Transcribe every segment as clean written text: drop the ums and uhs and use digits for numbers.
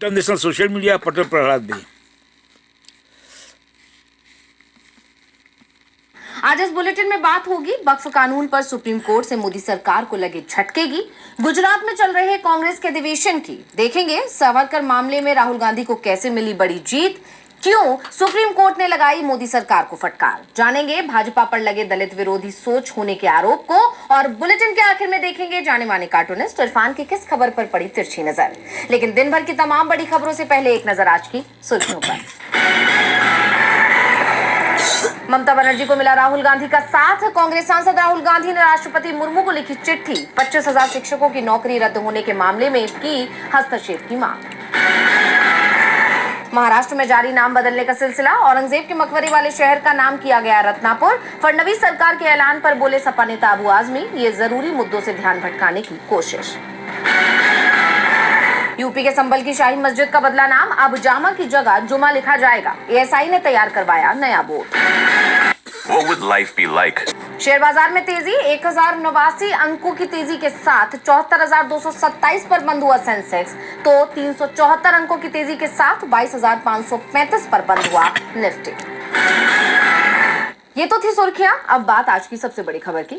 International social media Patel Prahlad भी। आज इस बुलेटिन में बात होगी वक्फ कानून पर सुप्रीम कोर्ट से मोदी सरकार को लगे झटके की, गुजरात में चल रहे कांग्रेस के अधिवेशन की, देखेंगे सावरकर मामले में राहुल गांधी को कैसे मिली बड़ी जीत, क्यों सुप्रीम कोर्ट ने लगाई मोदी सरकार को फटकार, जानेंगे भाजपा पर लगे दलित विरोधी सोच होने के आरोप को, और बुलेटिन के आखिर में देखेंगे जाने माने कार्टूनिस्ट इरफान की किस खबर पर पड़ी तिरछी नजर। लेकिन दिन भर की तमाम बड़ी खबरों से पहले एक नजर आज की सुर्खियों पर। ममता बनर्जी को मिला राहुल गांधी का साथ, कांग्रेस सांसद राहुल गांधी ने राष्ट्रपति मुर्मू को लिखी चिट्ठी, 25,000 शिक्षकों की नौकरी रद्द होने के मामले में की हस्तक्षेप की मांग। महाराष्ट्र में जारी नाम बदलने का सिलसिला, औरंगजेब के मकबरे वाले शहर का नाम किया गया रत्नापुर। फडणवीस सरकार के ऐलान पर बोले सपा नेता अबू आजमी, ये जरूरी मुद्दों से ध्यान भटकाने की कोशिश। यूपी के संभल की शाही मस्जिद का बदला नाम, अब जामा की जगह जुमा लिखा जाएगा। एएसआई ने तैयार करवाया नया board. What would life be like? Share बाजार में तेजी, 1089 अंकों की तेजी के साथ 74,227 पर बंद हुआ सेंसेक्स, तो 374 अंकों की तेजी के साथ 22,535 पर बंद हुआ निफ्टी। ये तो थी सुर्खियां, अब बात आज की सबसे बड़ी खबर की।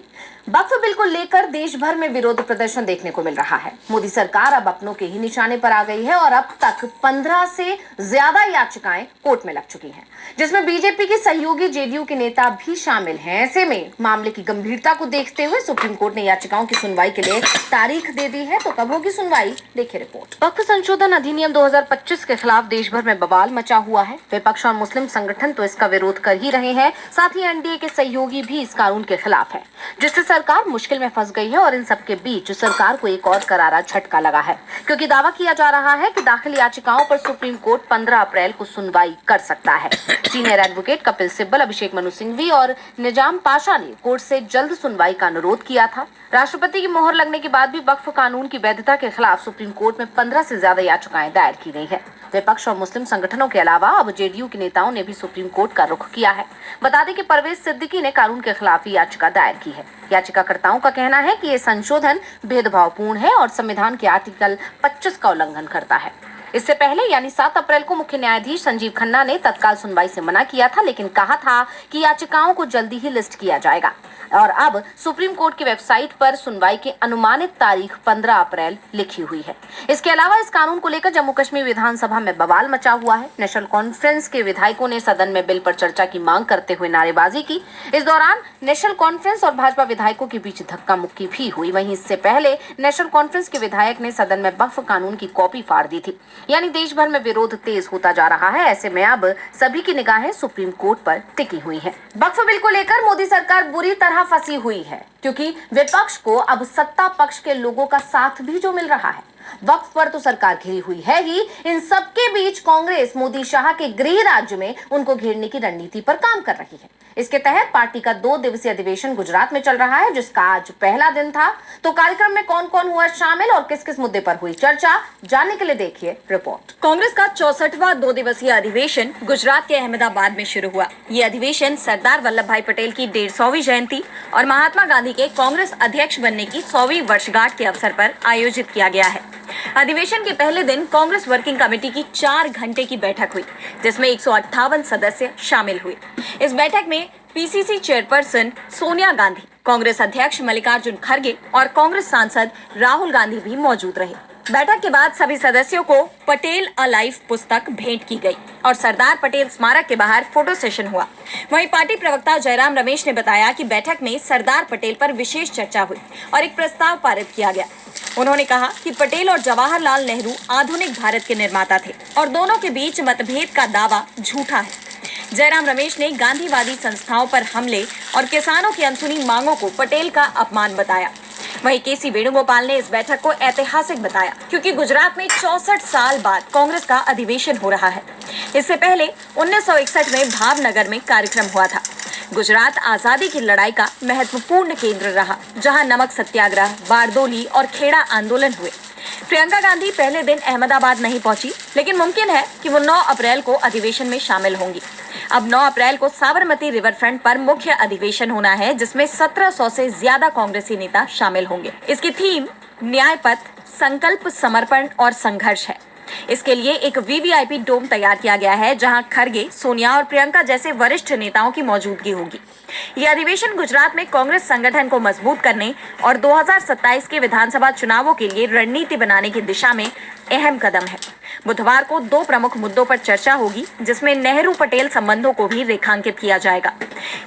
वक्फ बिल को लेकर देश भर में विरोध प्रदर्शन देखने को मिल रहा है। मोदी सरकार अब अपनों के ही निशाने पर आ गई है और अब तक 15 से ज्यादा याचिकाएं कोर्ट में लग चुकी हैं, जिसमें बीजेपी के सहयोगी जेडीयू के नेता भी शामिल हैं। ऐसे में मामले की गंभीरता को देखते हुए सुप्रीम कोर्ट ने याचिकाओं की सुनवाई के लिए तारीख दे दी है। तो कब होगी सुनवाई, देखिए रिपोर्ट। वक्फ संशोधन अधिनियम 2025 के खिलाफ देश भर में बवाल मचा हुआ है। विपक्ष और मुस्लिम संगठन तो इसका विरोध कर ही रहे हैं, साथ ही एनडीए के सहयोगी भी इस कानून के खिलाफ है, जिससे सरकार मुश्किल में फंस गई है। और इन सब के बीच सरकार को एक और करारा झटका लगा है, क्योंकि दावा किया जा रहा है कि दाखिल याचिकाओं पर सुप्रीम कोर्ट 15 अप्रैल को सुनवाई कर सकता है। सीनियर एडवोकेट कपिल सिब्बल, अभिषेक मनु सिंघवी और निजाम पाशा ने कोर्ट से जल्द सुनवाई का अनुरोध किया था। राष्ट्रपति की मोहर लगने के बाद भी वक्फ कानून की वैधता के खिलाफ सुप्रीम कोर्ट में 15 से ज्यादा याचिकाएं दायर की गई है। विपक्ष और मुस्लिम संगठनों के अलावा अब जेडीयू के नेताओं ने भी सुप्रीम कोर्ट का रुख किया है। बता दें कि परवेज सिद्दीकी ने कानून के खिलाफ याचिका दायर की है। याचिकाकर्ताओं का कहना है कि ये संशोधन भेदभावपूर्ण है और संविधान के आर्टिकल 25 का उल्लंघन करता है। इससे पहले यानी 7 अप्रैल को मुख्य न्यायाधीश संजीव खन्ना ने तत्काल सुनवाई से मना किया था, लेकिन कहा था कि याचिकाओं को जल्दी ही लिस्ट किया जाएगा। और अब सुप्रीम कोर्ट की वेबसाइट पर सुनवाई की अनुमानित तारीख 15 अप्रैल लिखी हुई है। इसके अलावा इस कानून को लेकर जम्मू कश्मीर विधानसभा में बवाल मचा हुआ है। नेशनल कॉन्फ्रेंस के विधायकों ने सदन में बिल पर चर्चा की मांग करते हुए नारेबाजी की। इस दौरान नेशनल कॉन्फ्रेंस और भाजपा विधायकों के बीच धक्का मुक्की भी हुई। वहीं इससे पहले नेशनल कॉन्फ्रेंस के विधायक ने सदन में वक्फ कानून की कॉपी फाड़ दी थी। यानी देश भर में विरोध तेज होता जा रहा है। ऐसे में अब सभी की निगाहें सुप्रीम कोर्ट पर टिकी हुई है। वक्फ बिल को लेकर मोदी सरकार बुरी तरह फंसी हुई है, क्योंकि विपक्ष को अब सत्ता पक्ष के लोगों का साथ भी जो मिल रहा है। वक्फ पर तो सरकार घिरी हुई है ही, इन सबके बीच कांग्रेस मोदी शाह के गृह राज्य में उनको घेरने की रणनीति पर काम कर रही है। इसके तहत पार्टी का 2 दिवसीय अधिवेशन गुजरात में चल रहा है, जिसका आज पहला दिन था। तो कार्यक्रम में कौन कौन हुआ शामिल और किस किस मुद्दे पर हुई चर्चा, जानने के लिए देखिए रिपोर्ट। कांग्रेस का 64वां 2 दिवसीय अधिवेशन गुजरात के अहमदाबाद में शुरू हुआ। ये अधिवेशन सरदार वल्लभ भाई पटेल की 150वीं जयंती और महात्मा गांधी के कांग्रेस अध्यक्ष बनने की 100वीं वर्षगांठ के अवसर पर आयोजित किया गया है। अधिवेशन के पहले दिन कांग्रेस वर्किंग कमेटी की 4 घंटे की बैठक हुई, जिसमें 158 सदस्य शामिल हुए। इस बैठक में पीसीसी चेयरपर्सन सोनिया गांधी, कांग्रेस अध्यक्ष मल्लिकार्जुन खड़गे और कांग्रेस सांसद राहुल गांधी भी मौजूद रहे। बैठक के बाद सभी सदस्यों को पटेल अलाइव पुस्तक भेंट की गई और सरदार पटेल स्मारक के बाहर फोटो सेशन हुआ। वहीं पार्टी प्रवक्ता जयराम रमेश ने बताया कि बैठक में सरदार पटेल पर विशेष चर्चा हुई और एक प्रस्ताव पारित किया गया। उन्होंने कहा कि पटेल और जवाहरलाल नेहरू आधुनिक भारत के निर्माता थे और दोनों के बीच मतभेद का दावा झूठा है। जयराम रमेश ने गांधीवादी संस्थाओं पर हमले और किसानों की अनसुनी मांगों को पटेल का अपमान बताया। वहीं केसी वेणुगोपाल ने इस बैठक को ऐतिहासिक बताया, क्योंकि गुजरात में 64 साल बाद कांग्रेस का अधिवेशन हो रहा है। इससे पहले 1961 में भावनगर में कार्यक्रम हुआ था। गुजरात आजादी की लड़ाई का महत्वपूर्ण केंद्र रहा, जहां नमक सत्याग्रह, बारदोली और खेड़ा आंदोलन हुए। प्रियंका गांधी पहले दिन अहमदाबाद नहीं पहुंची, लेकिन मुमकिन है कि वो 9 अप्रैल को अधिवेशन में शामिल होंगी। अब 9 अप्रैल को साबरमती रिवर फ्रंट पर मुख्य अधिवेशन होना है, जिसमें 1700 से ज्यादा कांग्रेसी नेता शामिल होंगे। इसकी थीम न्याय पथ, संकल्प, समर्पण और संघर्ष है। इसके लिए एक वीवीआईपी डोम तैयार किया गया है, जहां खरगे, सोनिया और प्रियंका जैसे वरिष्ठ नेताओं की मौजूदगी होगी। ये अधिवेशन गुजरात में कांग्रेस संगठन को मजबूत करने और 2027 के विधानसभा चुनावों के लिए रणनीति बनाने की दिशा में अहम कदम है। बुधवार को 2 प्रमुख मुद्दों पर चर्चा होगी, जिसमें नेहरू पटेल संबंधों को भी रेखांकित किया जाएगा।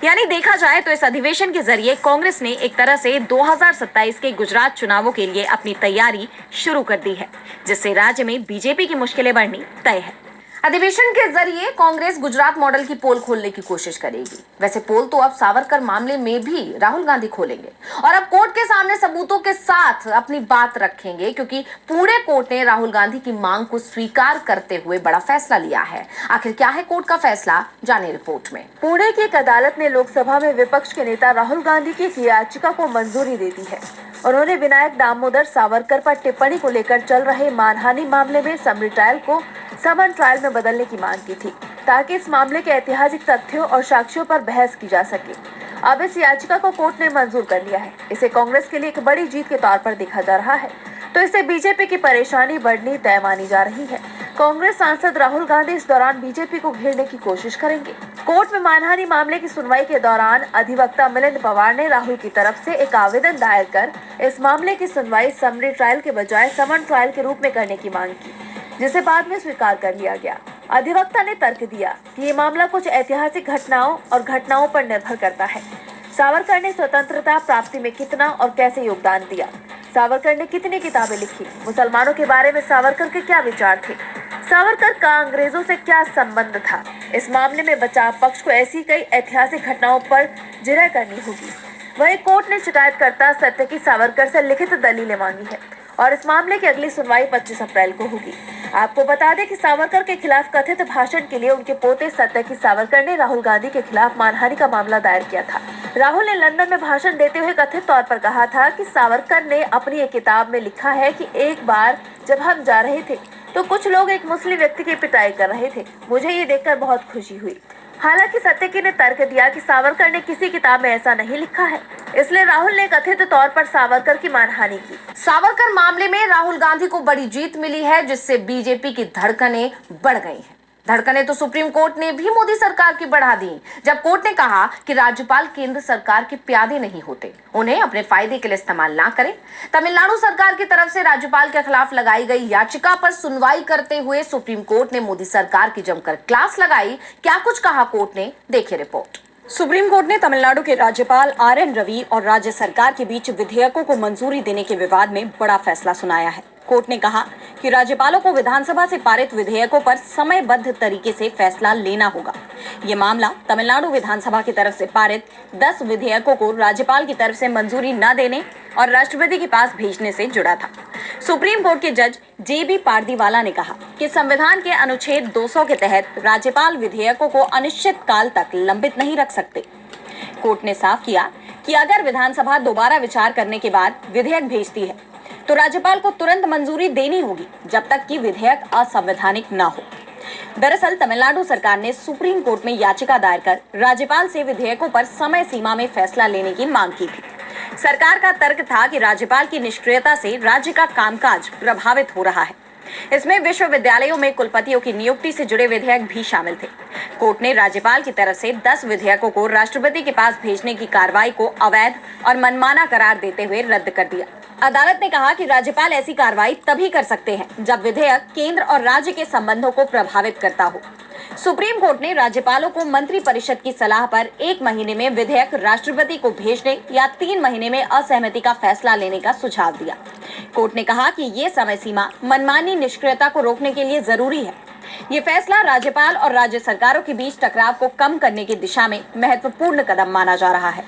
यानी देखा जाए तो इस अधिवेशन के जरिए कांग्रेस ने एक तरह से 2027 के गुजरात चुनावों के लिए अपनी तैयारी शुरू कर दी है, जिससे राज्य में बीजेपी की मुश्किलें बढ़नी तय है। अधिवेशन के जरिए कांग्रेस गुजरात मॉडल की पोल खोलने की कोशिश करेगी। वैसे पोल तो अब सावरकर मामले में भी राहुल गांधी खोलेंगे और अब कोर्ट के सामने सबूतों के साथ अपनी बात रखेंगे, क्योंकि पुणे कोर्ट ने राहुल गांधी की मांग को स्वीकार करते हुए बड़ा फैसला लिया है। आखिर क्या है कोर्ट का फैसला, जाने रिपोर्ट में। पुणे की एक अदालत ने लोकसभा में विपक्ष के नेता राहुल गांधी की एक याचिका को मंजूरी दे दी है। उन्होंने विनायक दामोदर सावरकर पर टिप्पणी को लेकर चल रहे मानहानि मामले में समरी ट्रायल को समन ट्रायल में बदलने की मांग की थी, ताकि इस मामले के ऐतिहासिक तथ्यों और साक्ष्यों पर बहस की जा सके। अब इस याचिका को कोर्ट ने मंजूर कर लिया है। इसे कांग्रेस के लिए एक बड़ी जीत के तौर पर देखा जा रहा है, तो इससे बीजेपी की परेशानी बढ़नी तय मानी जा रही है। कांग्रेस सांसद राहुल गांधी इस दौरान बीजेपी को घेरने की कोशिश करेंगे। कोर्ट में मानहानि मामले की सुनवाई के दौरान अधिवक्ता मिलिंद पवार ने राहुल की तरफ से एक आवेदन दायर कर इस मामले की सुनवाई समरी ट्रायल के बजाय समन ट्रायल के रूप में करने की मांग की, जिसे बाद में स्वीकार कर लिया गया। अधिवक्ता ने तर्क दिया कि ये मामला कुछ ऐतिहासिक घटनाओं पर निर्भर करता है। सावरकर ने स्वतंत्रता प्राप्ति में कितना और कैसे योगदान दिया, सावरकर ने कितनी किताबें लिखी, मुसलमानों के बारे में सावरकर के क्या विचार थे, सावरकर का अंग्रेजों से क्या संबंध था। इस मामले में बचाव पक्ष को ऐसी कई ऐतिहासिक घटनाओं पर जिरह करनी होगी। वहीं कोर्ट ने शिकायतकर्ता सत्यकी सावरकर से लिखित दलीलें मांगी है और इस मामले की अगली सुनवाई 25 अप्रैल को होगी। आपको बता दें कि सावरकर के खिलाफ कथित भाषण के लिए उनके पोते सत्यकी सावरकर ने राहुल गांधी के खिलाफ मानहानि का मामला दायर किया था। राहुल ने लंदन में भाषण देते हुए कथित तौर पर कहा था कि सावरकर ने अपनी एक किताब में लिखा है कि एक बार जब हम जा रहे थे तो कुछ लोग एक मुस्लिम व्यक्ति की पिटाई कर रहे थे। मुझे ये देखकर बहुत खुशी हुई। हालांकि सत्यकी ने तर्क दिया कि सावरकर ने किसी किताब में ऐसा नहीं लिखा है, इसलिए राहुल ने कथित तौर पर सावरकर की मानहानि की। सावरकर मामले में राहुल गांधी को बड़ी जीत मिली है, जिससे बीजेपी की धड़कनें बढ़ गई हैं। धड़कनें तो सुप्रीम कोर्ट ने भी मोदी सरकार की बढ़ा दी, जब कोर्ट ने कहा कि राज्यपाल केंद्र सरकार के प्यादे नहीं होते, उन्हें अपने फायदे के लिए इस्तेमाल ना करें। तमिलनाडु सरकार की तरफ से राज्यपाल के खिलाफ लगाई गई याचिका पर सुनवाई करते हुए सुप्रीम कोर्ट ने मोदी सरकार की जमकर क्लास लगाई। क्या कुछ कहा कोर्ट ने, देखिए रिपोर्ट। सुप्रीम कोर्ट ने तमिलनाडु के राज्यपाल RN रवि और राज्य सरकार के बीच विधेयकों को मंजूरी देने के विवाद में बड़ा फैसला सुनाया है। कोर्ट ने कहा कि राज्यपालों को विधानसभा से पारित विधेयकों पर समयबद्ध तरीके से फैसला लेना होगा। ये मामला तमिलनाडु विधानसभा की तरफ से पारित 10 विधेयकों को राज्यपाल की तरफ से मंजूरी न देने और राष्ट्रपति के पास भेजने से जुड़ा था। सुप्रीम कोर्ट के जज JB पारदीवाला ने कहा कि संविधान के अनुच्छेद 200 के तहत राज्यपाल विधेयकों को अनिश्चित काल तक लंबित नहीं रख सकते। कोर्ट ने साफ किया कि अगर विधानसभा दोबारा विचार करने के बाद विधेयक भेजती है तो राज्यपाल को तुरंत मंजूरी देनी होगी, जब तक कि विधेयक असंवैधानिक न हो। दरअसल तमिलनाडु सरकार ने सुप्रीम कोर्ट में याचिका दायर कर राज्यपाल से विधेयकों पर समय सीमा में फैसला लेने की मांग की थी। सरकार का तर्क था कि राज्यपाल की निष्क्रियता से राज्य का कामकाज प्रभावित हो रहा है। इसमें विश्वविद्यालयों में कुलपतियों की नियुक्ति से जुड़े विधेयक भी शामिल थे। कोर्ट ने राज्यपाल की तरफ से 10 विधेयकों को राष्ट्रपति के पास भेजने की कार्रवाई को अवैध और मनमाना करार देते हुए रद्द कर दिया। अदालत ने कहा कि राज्यपाल ऐसी कार्रवाई तभी कर सकते हैं जब विधेयक केंद्र और राज्य के संबंधों को प्रभावित करता हो। सुप्रीम कोर्ट ने राज्यपालों को मंत्री परिषद की सलाह पर 1 महीने में विधेयक राष्ट्रपति को भेजने या 3 महीने में असहमति का फैसला लेने का सुझाव दिया। कोर्ट ने कहा कि ये समय सीमा मनमानी निष्क्रियता को रोकने के लिए जरूरी है। ये फैसला राज्यपाल और राज्य सरकारों के बीच टकराव को कम करने की दिशा में महत्वपूर्ण कदम माना जा रहा है।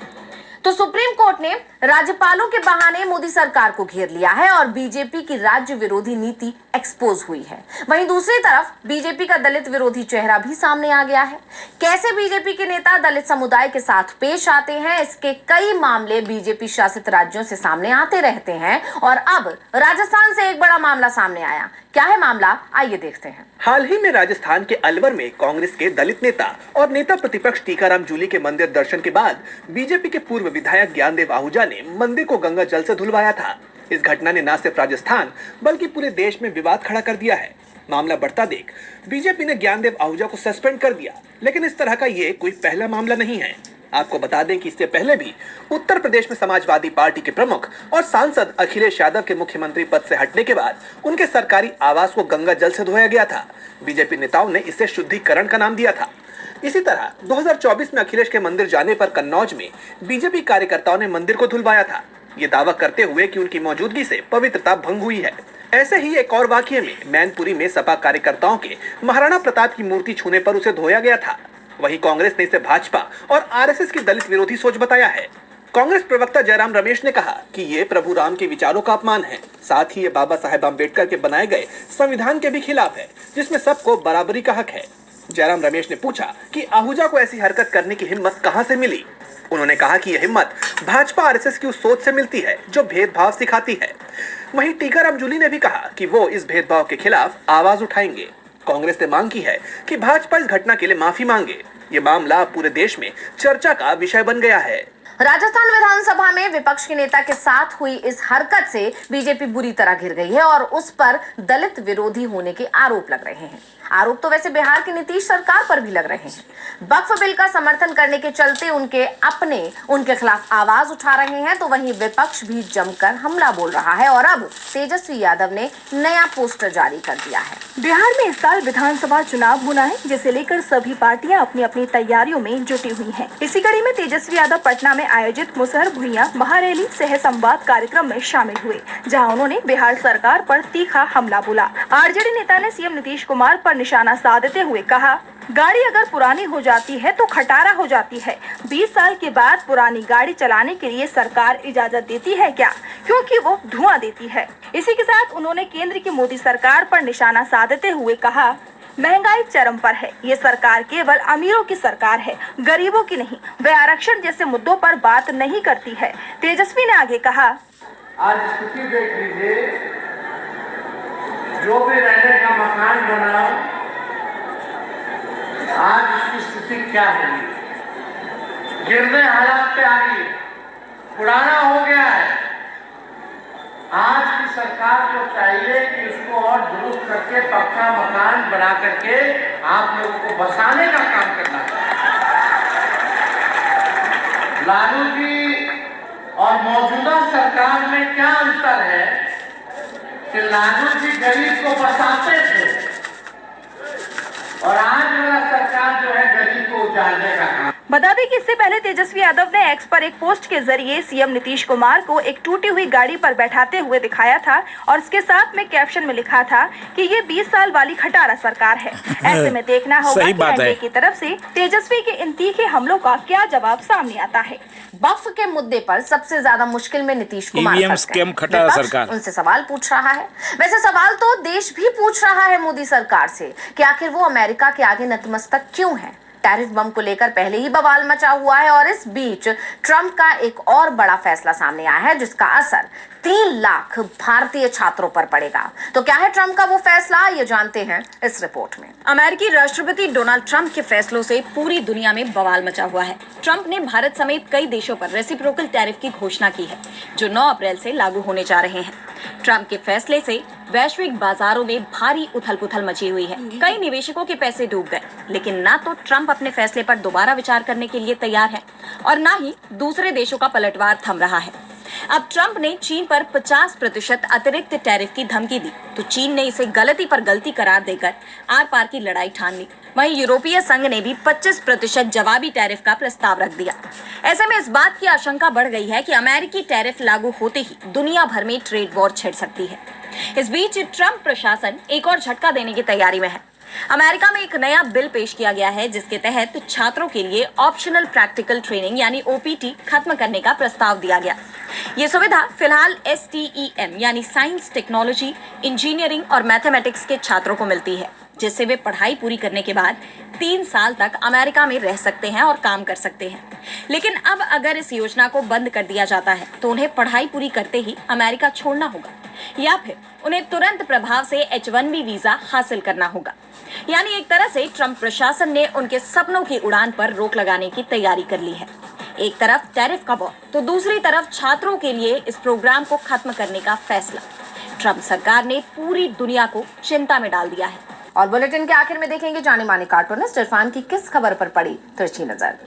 तो सुप्रीम कोर्ट ने राज्यपालों के बहाने मोदी सरकार को घेर लिया है और बीजेपी की राज्य विरोधी नीति एक्सपोज हुई है। वहीं दूसरी तरफ बीजेपी का दलित विरोधी चेहरा भी सामने आ गया है। कैसे बीजेपी के नेता दलित समुदाय के साथ पेश आते हैं, इसके कई मामले बीजेपी शासित राज्यों से सामने आते रहते हैं और अब राजस्थान से एक बड़ा मामला सामने आया। क्या है मामला, आइए देखते हैं। हाल ही में राजस्थान के अलवर में कांग्रेस के दलित नेता और नेता प्रतिपक्ष टीकाराम जूली के मंदिर दर्शन के बाद बीजेपी के पूर्व विधायक ज्ञानदेव आहूजा ने मंदिर को गंगा जल से धुलवाया था। इस घटना ने न सिर्फ राजस्थान बल्कि पूरे देश में विवाद खड़ा कर दिया है। मामला बढ़ता देख बीजेपी ने ज्ञानदेव आहूजा को सस्पेंड कर दिया, लेकिन इस तरह का ये कोई पहला मामला नहीं है। आपको बता दें कि इससे पहले भी उत्तर प्रदेश में समाजवादी पार्टी के प्रमुख और सांसद अखिलेश यादव के मुख्यमंत्री पद से हटने के बाद उनके सरकारी आवास को गंगा जल से धोया गया था। बीजेपी नेताओं ने इसे शुद्धिकरण का नाम दिया था। इसी तरह 2024 में अखिलेश के मंदिर जाने पर कन्नौज में बीजेपी कार्यकर्ताओं ने मंदिर को धुलवाया था, ये दावा करते हुए कि उनकी मौजूदगी से पवित्रता भंग हुई है। ऐसे ही एक और वाकये में मैनपुरी में सपा कार्यकर्ताओं के महाराणा प्रताप की मूर्ति छूने पर उसे धोया गया था। वहीं कांग्रेस ने इसे भाजपा और आरएसएस की दलित विरोधी सोच बताया है। कांग्रेस प्रवक्ता जयराम रमेश ने कहा कि ये प्रभु राम के विचारों का अपमान है, साथ ही ये बाबा साहेब आम्बेडकर के बनाए गए संविधान के भी खिलाफ है, जिसमें सबको बराबरी का हक है। जयराम रमेश ने पूछा कि आहूजा को ऐसी हरकत करने की हिम्मत कहां से मिली। उन्होंने कहा कि यह हिम्मत भाजपा आरएसएस की उस सोच से मिलती है जो भेदभाव सिखाती है। वहीं टीकाराम जूली ने भी कहा कि वो इस भेदभाव के खिलाफ आवाज उठाएंगे। कांग्रेस ने मांग की है कि भाजपा इस घटना के लिए माफी मांगे। ये मामला पूरे देश में चर्चा का विषय बन गया है। राजस्थान विधानसभा में विपक्ष के नेता के साथ हुई इस हरकत से बीजेपी बुरी तरह घिर गई है और उस पर दलित विरोधी होने के आरोप लग रहे हैं। आरोप तो वैसे बिहार की नीतीश सरकार पर भी लग रहे हैं। वक्फ बिल का समर्थन करने के चलते उनके खिलाफ आवाज उठा रहे हैं, तो वहीं विपक्ष भी जमकर हमला बोल रहा है और अब तेजस्वी यादव ने नया पोस्टर जारी कर दिया है। बिहार में इस साल विधानसभा चुनाव होना है, जिसे लेकर सभी पार्टियां अपनी अपनी तैयारियों में जुटी हुई हैं। इसी कड़ी में तेजस्वी यादव पटना में आयोजित मुसहर भुइयां महारैली सह संवाद कार्यक्रम में शामिल हुए, जहां उन्होंने बिहार सरकार पर तीखा हमला बोला। आरजेडी नेता ने सीएम नीतीश कुमार पर निशाना साधते हुए कहा, गाड़ी अगर पुरानी हो जाती है तो खटारा हो जाती है। 20 साल के बाद पुरानी गाड़ी चलाने के लिए सरकार इजाजत देती है क्या? क्योंकि वो धुआं देती है। इसी के साथ उन्होंने केंद्र की मोदी सरकार पर निशाना साधते हुए कहा, महंगाई चरम पर है। ये सरकार केवल अमीरों की सरकार है, गरीबों की नहीं। वे आरक्षण जैसे मुद्दों पर बात नहीं करती है। तेजस्वी ने आगे कहा, आज स्थिति देख लीजिए, जो भी रहने का मकान बना, आज इसकी स्थिति क्या है? गिरने हालात पे आ गई, पुराना हो गया है। आज की सरकार को चाहिए कि उसको और दुरुस्त करके पक्का मकान बना करके आप लोगों को बसाने का काम करना चाहिए। लालू जी और मौजूदा सरकार में क्या अंतर है कि लालू जी गरीब को बसाते थे और आज वाला सरकार जो है गरीब को उजाड़ने का काम। बता दें कि इससे पहले तेजस्वी यादव ने एक्स पर एक पोस्ट के जरिए सीएम नीतीश कुमार को एक टूटी हुई गाड़ी पर बैठाते हुए दिखाया था और इसके साथ में कैप्शन में लिखा था कि ये 20 साल वाली खटारा सरकार है। ऐसे में देखना होगा कि एनडीए की तरफ से तेजस्वी के इन तीखे हमलों का क्या जवाब सामने आता है। वक्फ के मुद्दे पर सबसे ज्यादा मुश्किल में नीतीश कुमार सरकार उनसे सवाल पूछ रहा है। वैसे सवाल तो देश भी पूछ रहा है मोदी सरकार से कि आखिर वो अमेरिका के आगे नतमस्तक क्यों है। टैरिफ बम को लेकर पहले ही बवाल मचा हुआ है और इस बीच ट्रंप का एक और बड़ा फैसला सामने आया है जिसका असर 3 लाख भारतीय छात्रों पर पड़ेगा। तो क्या है ट्रंप का वो फैसला, ये जानते हैं इस रिपोर्ट में। अमेरिकी राष्ट्रपति डोनाल्ड ट्रंप के फैसलों से पूरी दुनिया में बवाल मचा हुआ है। ट्रंप ने भारत समेत कई देशों पर रेसिप्रोकल टैरिफ की घोषणा की है, जो 9 अप्रैल से लागू होने जा रहे हैं। ट्रंप के फैसले से वैश्विक बाजारों में भारी उथल-पुथल मची हुई है। कई निवेशकों के पैसे डूब गए, लेकिन ना तो ट्रंप अपने फैसले पर दोबारा विचार करने के लिए तैयार है और ना ही दूसरे देशों का पलटवार थम रहा है। अब ट्रंप ने चीन पर 50% अतिरिक्त टैरिफ की धमकी दी, तो चीन ने इसे गलती पर गलती करार देकर आर पार की लड़ाई ठान ली। वहीं यूरोपीय संघ ने भी 25% जवाबी टैरिफ का प्रस्ताव रख दिया। ऐसे में इस बात की आशंका बढ़ गई है कि अमेरिकी टैरिफ लागू होते ही दुनिया भर में ट्रेड वॉर छिड़ सकती है। इस बीच ट्रंप प्रशासन एक और झटका देने की तैयारी में है। अमेरिका में एक नया बिल पेश किया गया है जिसके तहत छात्रों के लिए ऑप्शनल प्रैक्टिकल ट्रेनिंग यानी ओपीटी खत्म करने का प्रस्ताव दिया गया। ये सुविधा फिलहाल STEM यानी साइंस, टेक्नोलॉजी, इंजीनियरिंग और मैथमेटिक्स के छात्रों को मिलती है, जिससे वे पढ़ाई पूरी करने के बाद 3 साल तक अमेरिका में रह सकते हैं और काम कर सकते हैं। लेकिन अब अगर इस योजना को बंद कर दिया जाता है तो उन्हें पढ़ाई पूरी करते ही अमेरिका छोड़ना होगा या फिर उन्हें तुरंत प्रभाव से H-1B वीजा हासिल करना होगा। यानी एक तरह से ट्रंप प्रशासन ने उनके सपनों की उड़ान पर रोक लगाने की तैयारी कर ली है। एक तरफ टैरिफ का वॉर तो दूसरी तरफ छात्रों के लिए इस प्रोग्राम को खत्म करने का फैसला। ट्रम्प सरकार ने पूरी दुनिया को चिंता में डाल दिया है। और बुलेटिन के आखिर में देखेंगे जाने माने कार्टूनिस्ट इरफान की किस खबर पर पड़ी तिरछी नजर।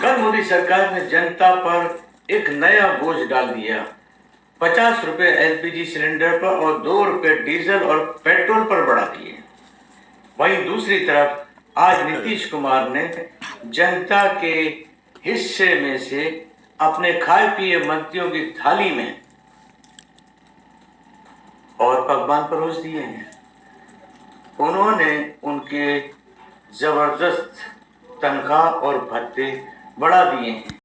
कल मोदी सरकार ने जनता पर एक नया बोझ डाल दिया। 50 रुपए एलपीजी सिलेंडर पर और 2 रुपए डीजल और पेट्रोल पर बढ़ा दिए। वहीं दूसरी तरफ आज नीतीश कुमार ने जनता के हिस्से में से अपने खाए पिए मंत्रियों की थाली में और पकवान परोस दिए हैं। उन्होंने उनके जबरदस्त तनख्वाह और भत्ते बढ़ा दिए हैं।